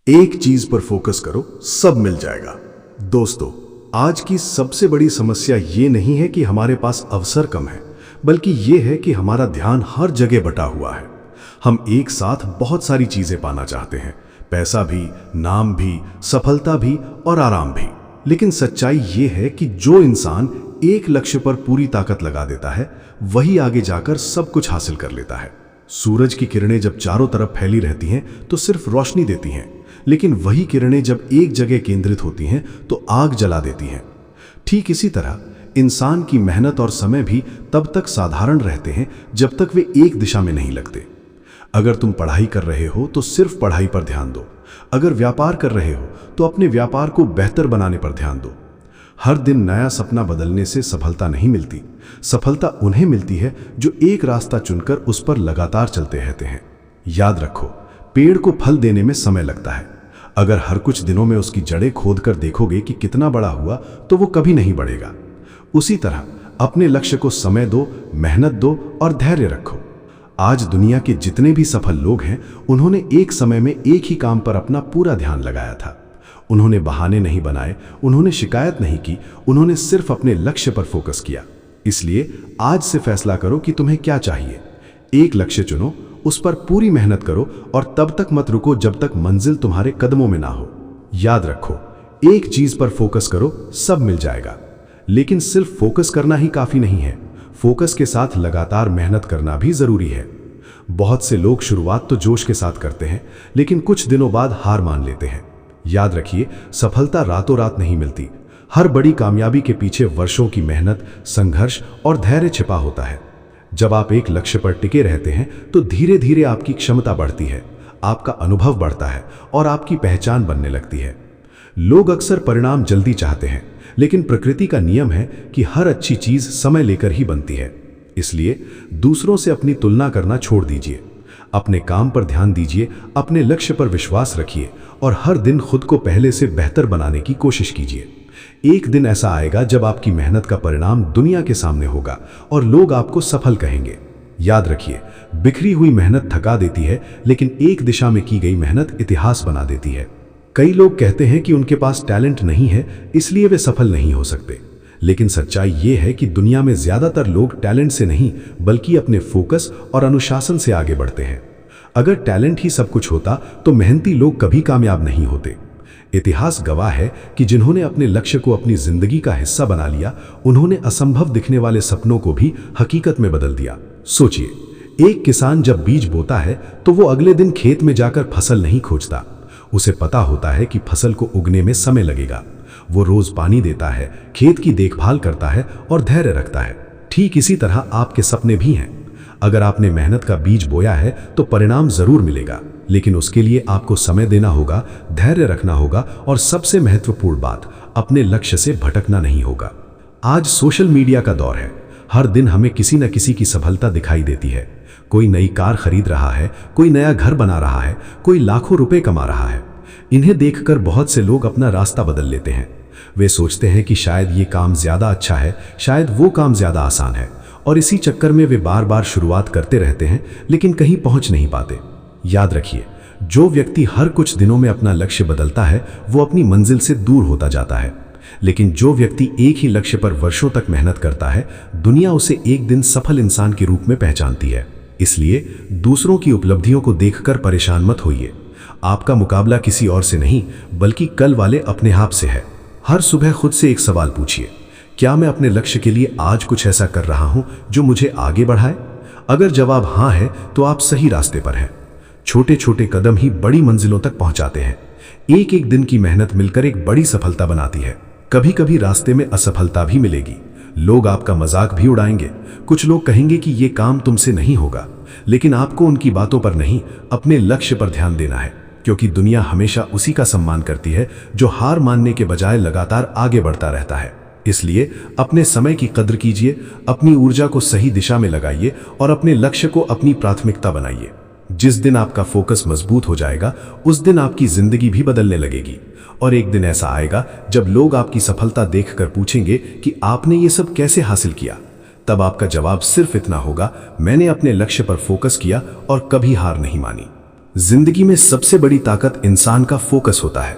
एक चीज पर फोकस करो, सब मिल जाएगा। दोस्तों, आज की सबसे बड़ी समस्या ये नहीं है कि हमारे पास अवसर कम है, बल्कि ये है कि हमारा ध्यान हर जगह बटा हुआ है। हम एक साथ बहुत सारी चीजें पाना चाहते हैं, पैसा भी, नाम भी, सफलता भी और आराम भी। लेकिन सच्चाई ये है कि जो इंसान एक लक्ष्य पर पूरी ताकत लगा देता है, वही आगे जाकर सब कुछ हासिल कर लेता है। सूरज की किरणें जब चारों तरफ फैली रहती हैं तो सिर्फ रोशनी देती हैं, लेकिन वही किरणें जब एक जगह केंद्रित होती हैं तो आग जला देती हैं। ठीक इसी तरह इंसान की मेहनत और समय भी तब तक साधारण रहते हैं जब तक वे एक दिशा में नहीं लगते। अगर तुम पढ़ाई कर रहे हो तो सिर्फ पढ़ाई पर ध्यान दो। अगर व्यापार कर रहे हो तो अपने व्यापार को बेहतर बनाने पर ध्यान दो। हर दिन नया सपना बदलने से सफलता नहीं मिलती। सफलता उन्हें मिलती है जो एक रास्ता चुनकर उस पर लगातार चलते रहते हैं। याद रखो, पेड़ को फल देने में समय लगता है। अगर हर कुछ दिनों में उसकी जड़ें खोदकर देखोगे कि कितना बड़ा हुआ, तो वो कभी नहीं बढ़ेगा। उसी तरह अपने लक्ष्य को समय दो, मेहनत दो और धैर्य रखो। आज दुनिया के जितने भी सफल लोग हैं, उन्होंने एक समय में एक ही काम पर अपना पूरा ध्यान लगाया था। उन्होंने बहाने नहीं बनाए, उन्होंने शिकायत नहीं की, उन्होंने सिर्फ अपने लक्ष्य पर फोकस किया। इसलिए आज से फैसला करो कि तुम्हें क्या चाहिए। एक लक्ष्य चुनो, उस पर पूरी मेहनत करो और तब तक मत रुको जब तक मंजिल तुम्हारे कदमों में ना हो। याद रखो, एक चीज पर फोकस करो, सब मिल जाएगा। लेकिन सिर्फ फोकस करना ही काफी नहीं है, फोकस के साथ लगातार मेहनत करना भी जरूरी है। बहुत से लोग शुरुआत तो जोश के साथ करते हैं, लेकिन कुछ दिनों बाद हार मान लेते हैं। याद रखिए, सफलता रातों रात नहीं मिलती। हर बड़ी कामयाबी के पीछे वर्षों की मेहनत, संघर्ष और धैर्य छिपा होता है। जब आप एक लक्ष्य पर टिके रहते हैं तो धीरे धीरे आपकी क्षमता बढ़ती है, आपका अनुभव बढ़ता है और आपकी पहचान बनने लगती है। लोग अक्सर परिणाम जल्दी चाहते हैं, लेकिन प्रकृति का नियम है कि हर अच्छी चीज समय लेकर ही बनती है। इसलिए दूसरों से अपनी तुलना करना छोड़ दीजिए। अपने काम पर ध्यान दीजिए, अपने लक्ष्य पर विश्वास रखिए और हर दिन खुद को पहले से बेहतर बनाने की कोशिश कीजिए। एक दिन ऐसा आएगा जब आपकी मेहनत का परिणाम दुनिया के सामने होगा और लोग आपको सफल कहेंगे। याद रखिए, बिखरी हुई मेहनत थका देती है, लेकिन एक दिशा में की गई मेहनत इतिहास बना देती है। कई लोग कहते हैं कि उनके पास टैलेंट नहीं है, इसलिए वे सफल नहीं हो सकते। लेकिन सच्चाई ये है कि दुनिया में ज्यादातर लोग टैलेंट से नहीं, बल्कि अपने फोकस और अनुशासन से आगे बढ़ते हैं। अगर टैलेंट ही सब कुछ होता तो मेहनती लोग कभी कामयाब नहीं होते। इतिहास गवाह है कि जिन्होंने अपने लक्ष्य को अपनी जिंदगी का हिस्सा बना लिया, उन्होंने असंभव दिखने वाले सपनों को भी हकीकत में बदल दिया। सोचिए, एक किसान जब बीज बोता है तो वो अगले दिन खेत में जाकर फसल नहीं खोजता। उसे पता होता है कि फसल को उगने में समय लगेगा। वो रोज पानी देता है, खेत की देखभाल करता है और धैर्य रखता है। ठीक इसी तरह आपके सपने भी हैं। अगर आपने मेहनत का बीज बोया है तो परिणाम जरूर मिलेगा, लेकिन उसके लिए आपको समय देना होगा, धैर्य रखना होगा और सबसे महत्वपूर्ण बात, अपने लक्ष्य से भटकना नहीं होगा। आज सोशल मीडिया का दौर है। हर दिन हमें किसी न किसी की सफलता दिखाई देती है। कोई नई कार खरीद रहा है, कोई नया घर बना रहा है, कोई लाखों रुपए कमा रहा है। इन्हें देखकर बहुत से लोग अपना रास्ता बदल लेते हैं। वे सोचते हैं कि शायद ये काम ज्यादा अच्छा है, शायद वो काम ज्यादा आसान है, और इसी चक्कर में वे बार बार शुरुआत करते रहते हैं, लेकिन कहीं पहुंच नहीं पाते। याद रखिए, जो व्यक्ति हर कुछ दिनों में अपना लक्ष्य बदलता है, वो अपनी मंजिल से दूर होता जाता है। लेकिन जो व्यक्ति एक ही लक्ष्य पर वर्षों तक मेहनत करता है, दुनिया उसे एक दिन सफल इंसान के रूप में पहचानती है। इसलिए दूसरों की उपलब्धियों को देखकर परेशान मत होइए। आपका मुकाबला किसी और से नहीं, बल्कि कल वाले अपने आप से है। हर सुबह खुद से एक सवाल पूछिए, क्या मैं अपने लक्ष्य के लिए आज कुछ ऐसा कर रहा हूं जो मुझे आगे बढ़ाए? अगर जवाब हां है तो आप सही रास्ते पर हैं। छोटे छोटे कदम ही बड़ी मंजिलों तक पहुंचाते हैं। एक एक दिन की मेहनत मिलकर एक बड़ी सफलता बनाती है। कभी कभी रास्ते में असफलता भी मिलेगी, लोग आपका मजाक भी उड़ाएंगे। कुछ लोग कहेंगे कि ये काम तुमसे नहीं होगा, लेकिन आपको उनकी बातों पर नहीं, अपने लक्ष्य पर ध्यान देना है, क्योंकि दुनिया हमेशा उसी का सम्मान करती है जो हार मानने के बजाय लगातार आगे बढ़ता रहता है। इसलिए अपने समय की कद्र कीजिए, अपनी ऊर्जा को सही दिशा में लगाइए और अपने लक्ष्य को अपनी प्राथमिकता बनाइए। जिस दिन आपका फोकस मजबूत हो जाएगा, उस दिन आपकी जिंदगी भी बदलने लगेगी। और एक दिन ऐसा आएगा जब लोग आपकी सफलता देखकर पूछेंगे कि आपने ये सब कैसे हासिल किया। तब आपका जवाब सिर्फ इतना होगा, मैंने अपने लक्ष्य पर फोकस किया और कभी हार नहीं मानी। जिंदगी में सबसे बड़ी ताकत इंसान का फोकस होता है।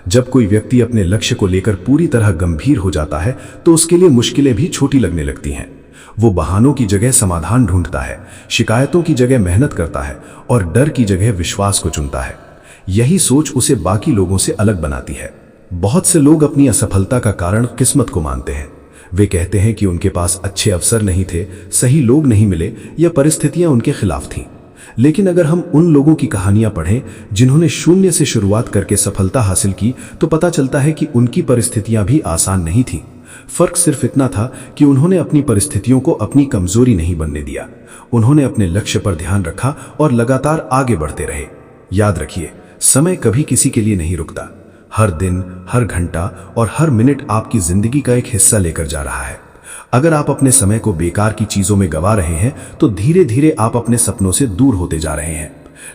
जब कोई व्यक्ति अपने लक्ष्य को लेकर पूरी तरह गंभीर हो जाता है तो उसके लिए मुश्किलें भी छोटी लगने लगती हैं। वो बहानों की जगह समाधान ढूंढता है, शिकायतों की जगह मेहनत करता है और डर की जगह विश्वास को चुनता है। यही सोच उसे बाकी लोगों से अलग बनाती है। बहुत से लोग अपनी असफलता का कारण किस्मत को मानते हैं। वे कहते हैं कि उनके पास अच्छे अवसर नहीं थे, सही लोग नहीं मिले या परिस्थितियां उनके खिलाफ थीं। लेकिन अगर हम उन लोगों की कहानियां पढ़ें जिन्होंने शून्य से शुरुआत करके सफलता हासिल की, तो पता चलता है कि उनकी परिस्थितियां भी आसान नहीं थीं। फर्क सिर्फ इतना था कि उन्होंने अपनी परिस्थितियों को अपनी कमजोरी नहीं बनने दिया। उन्होंने अपने लक्ष्य पर ध्यान रखा और लगातार आगे बढ़ते रहे। याद रखिए, समय कभी किसी के लिए नहीं रुकता। हर दिन, हर घंटा और हर मिनट आपकी जिंदगी का एक हिस्सा लेकर जा रहा है। अगर आप अपने समय को बेकार की चीजों में गवा रहे हैं तो धीरे धीरे आप अपने सपनों से दूर होते जा रहे हैं।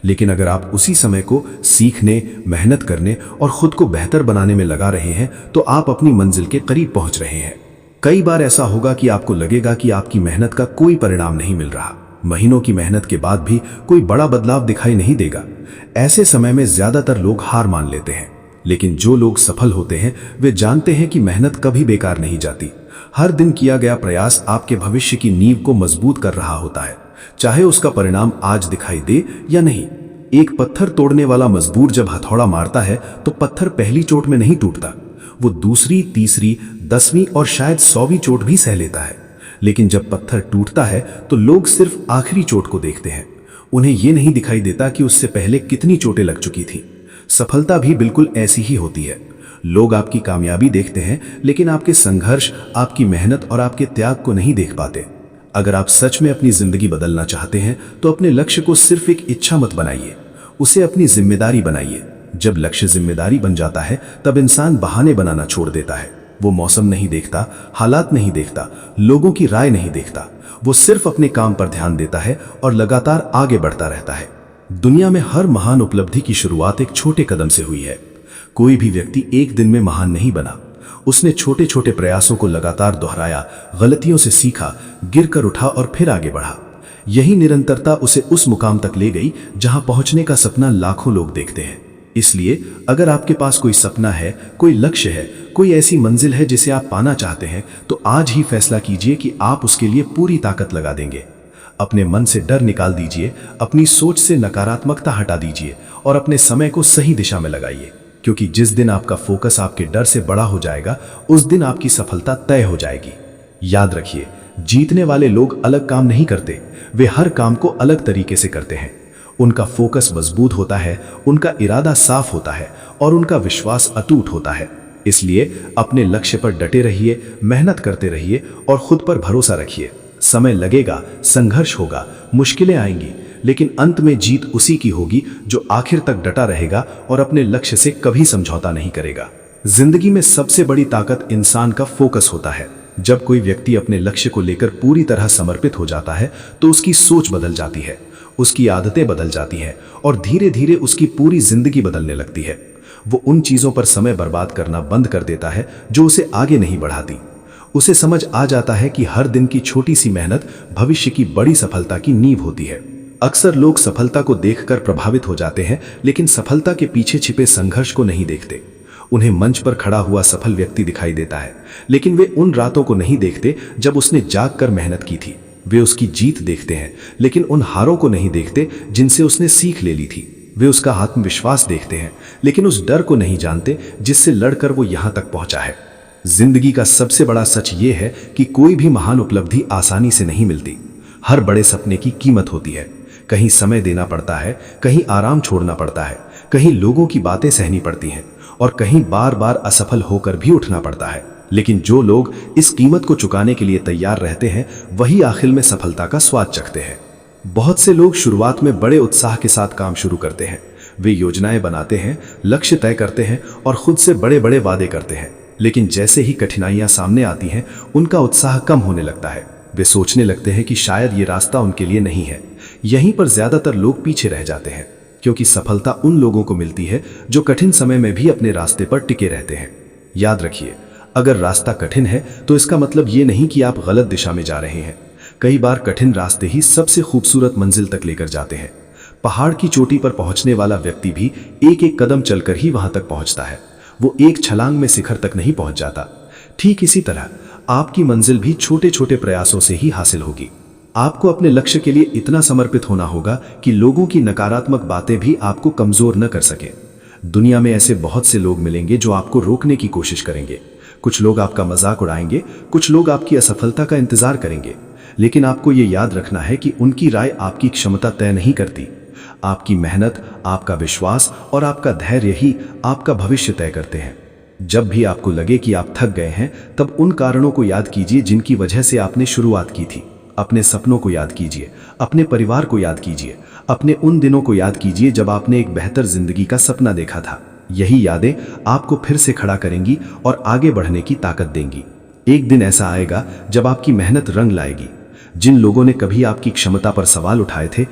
लेकिन अगर आप उसी समय को सीखने, मेहनत करने और खुद को बेहतर बनाने में लगा रहे हैं तो आप अपनी मंजिल के करीब पहुंच रहे हैं। कई बार ऐसा होगा कि आपको लगेगा कि आपकी मेहनत का कोई परिणाम नहीं मिल रहा। महीनों की मेहनत के बाद भी कोई बड़ा बदलाव दिखाई नहीं देगा। ऐसे समय में ज्यादातर लोग हार मान लेते हैं। लेकिन जो लोग सफल होते हैं वे जानते हैं कि मेहनत कभी बेकार नहीं जाती। हर दिन किया गया प्रयास आपके भविष्य की नींव को मजबूत कर रहा होता है, चाहे उसका परिणाम आज दिखाई दे या नहीं। एक पत्थर तोड़ने वाला मजदूर जब हथौड़ा मारता है तो पत्थर पहली चोट में नहीं टूटता, वो दूसरी, तीसरी, 10वीं और शायद 100वीं चोट भी सह लेता है। लेकिन जब पत्थर टूटता है तो लोग सिर्फ आखिरी चोट को देखते हैं। उन्हें यह नहीं दिखाई देता कि उससे पहले कितनी चोटें लग चुकी थी। सफलता भी बिल्कुल ऐसी ही होती है। लोग आपकी कामयाबी देखते हैं लेकिन आपके संघर्ष, आपकी मेहनत और आपके त्याग को नहीं देख पाते। अगर आप सच में अपनी जिंदगी बदलना चाहते हैं तो अपने लक्ष्य को सिर्फ एक इच्छा मत बनाइए, उसे अपनी जिम्मेदारी बनाइए। जब लक्ष्य जिम्मेदारी बन जाता है तब इंसान बहाने बनाना छोड़ देता है। वो मौसम नहीं देखता, हालात नहीं देखता, लोगों की राय नहीं देखता। वो सिर्फ अपने काम पर ध्यान देता है और लगातार आगे बढ़ता रहता है। दुनिया में हर महान उपलब्धि की शुरुआत एक छोटे कदम से हुई है। कोई भी व्यक्ति एक दिन में महान नहीं बना। उसने छोटे छोटे प्रयासों को लगातार दोहराया, गलतियों से सीखा, गिरकर उठा और फिर आगे बढ़ा। यही निरंतरता उसे उस मुकाम तक ले गई जहां पहुंचने का सपना लाखों लोग देखते हैं। इसलिए अगर आपके पास कोई सपना है, कोई लक्ष्य है, कोई ऐसी मंजिल है जिसे आप पाना चाहते हैं, तो आज ही फैसला कीजिए कि आप उसके लिए पूरी ताकत लगा देंगे। अपने मन से डर निकाल दीजिए, अपनी सोच से नकारात्मकता हटा दीजिए और अपने समय को सही दिशा में लगाइए। क्योंकि जिस दिन आपका फोकस आपके डर से बड़ा हो जाएगा, उस दिन आपकी सफलता तय हो जाएगी। याद रखिए, जीतने वाले लोग अलग काम नहीं करते, वे हर काम को अलग तरीके से करते हैं। उनका फोकस मजबूत होता है, उनका इरादा साफ होता है और उनका विश्वास अटूट होता है। इसलिए अपने लक्ष्य पर डटे रहिए, मेहनत करते रहिए और खुद पर भरोसा रखिए। समय लगेगा, संघर्ष होगा, मुश्किलें आएंगी, लेकिन अंत में जीत उसी की होगी जो आखिर तक डटा रहेगा और अपने लक्ष्य से कभी समझौता नहीं करेगा। जिंदगी में सबसे बड़ी ताकत इंसान का फोकस होता है। जब कोई व्यक्ति अपने लक्ष्य को लेकर पूरी तरह समर्पित हो जाता है तो उसकी सोच बदल जाती है, उसकी आदतें बदल जाती हैं और धीरे धीरे उसकी पूरी जिंदगी बदलने लगती है। वो उन चीजों पर समय बर्बाद करना बंद कर देता है जो उसे आगे नहीं बढ़ाती। उसे समझ आ जाता है कि हर दिन की छोटी सी मेहनत भविष्य की बड़ी सफलता की नींव होती है। अक्सर लोग सफलता को देखकर प्रभावित हो जाते हैं, लेकिन सफलता के पीछे छिपे संघर्ष को नहीं देखते। उन्हें मंच पर खड़ा हुआ सफल व्यक्ति दिखाई देता है, लेकिन वे उन रातों को नहीं देखते जब उसने जाग कर मेहनत की थी। वे उसकी जीत देखते हैं, लेकिन उन हारों को नहीं देखते जिनसे उसने सीख ले ली थी। वे उसका आत्मविश्वास देखते हैं, लेकिन उस डर को नहीं जानते जिससे लड़कर वो यहां तक पहुंचा है। जिंदगी का सबसे बड़ा सच ये है कि कोई भी महान उपलब्धि आसानी से नहीं मिलती। हर बड़े सपने की कीमत होती है। कहीं समय देना पड़ता है, कहीं आराम छोड़ना पड़ता है, कहीं लोगों की बातें सहनी पड़ती हैं और कहीं बार बार असफल होकर भी उठना पड़ता है। लेकिन जो लोग इस कीमत को चुकाने के लिए तैयार रहते हैं, वही आखिर में सफलता का स्वाद चखते हैं। बहुत से लोग शुरुआत में बड़े उत्साह के साथ काम शुरू करते हैं। वे योजनाएं बनाते हैं, लक्ष्य तय करते हैं और खुद से बड़े बड़े वादे करते हैं। लेकिन जैसे ही कठिनाइयां सामने आती हैं, उनका उत्साह कम होने लगता है। वे सोचने लगते हैं कि शायद ये रास्ता उनके लिए नहीं है। यहीं पर ज्यादातर लोग पीछे रह जाते हैं, क्योंकि सफलता उन लोगों को मिलती है जो कठिन समय में भी अपने रास्ते पर टिके रहते हैं। याद रखिए, अगर रास्ता कठिन है तो इसका मतलब ये नहीं कि आप गलत दिशा में जा रहे हैं। कई बार कठिन रास्ते ही सबसे खूबसूरत मंजिल तक लेकर जाते हैं। पहाड़ की चोटी पर पहुंचने वाला व्यक्ति भी एक एक कदम चलकर ही वहां तक पहुंचता है। वो एक छलांग में शिखर तक नहीं पहुंच जाता। ठीक इसी तरह आपकी मंजिल भी छोटे छोटे प्रयासों से ही हासिल होगी। आपको अपने लक्ष्य के लिए इतना समर्पित होना होगा कि लोगों की नकारात्मक बातें भी आपको कमजोर न कर सके। दुनिया में ऐसे बहुत से लोग मिलेंगे जो आपको रोकने की कोशिश करेंगे। कुछ लोग आपका मजाक उड़ाएंगे, कुछ लोग आपकी असफलता का इंतजार करेंगे, लेकिन आपको ये याद रखना है कि उनकी राय आपकी क्षमता तय नहीं करती। आपकी मेहनत, आपका विश्वास और आपका धैर्य ही आपका भविष्य तय करते हैं। जब भी आपको लगे कि आप थक गए हैं, तब उन कारणों को याद कीजिए जिनकी वजह से आपने शुरुआत की थी। अपने सपनों को याद कीजिए, अपने परिवार को याद कीजिए, अपने उन दिनों को याद कीजिए जब आपने एक बेहतर जिंदगी का सपना देखा था। यही यादें आपको फिर से खड़ा करेंगी और आगे बढ़ने की ताकत देंगी। एक दिन ऐसा आएगा जब आपकी मेहनत रंग लाएगी। जिन लोगों ने कभी आपकी क्षमता पर सवाल उठाए थे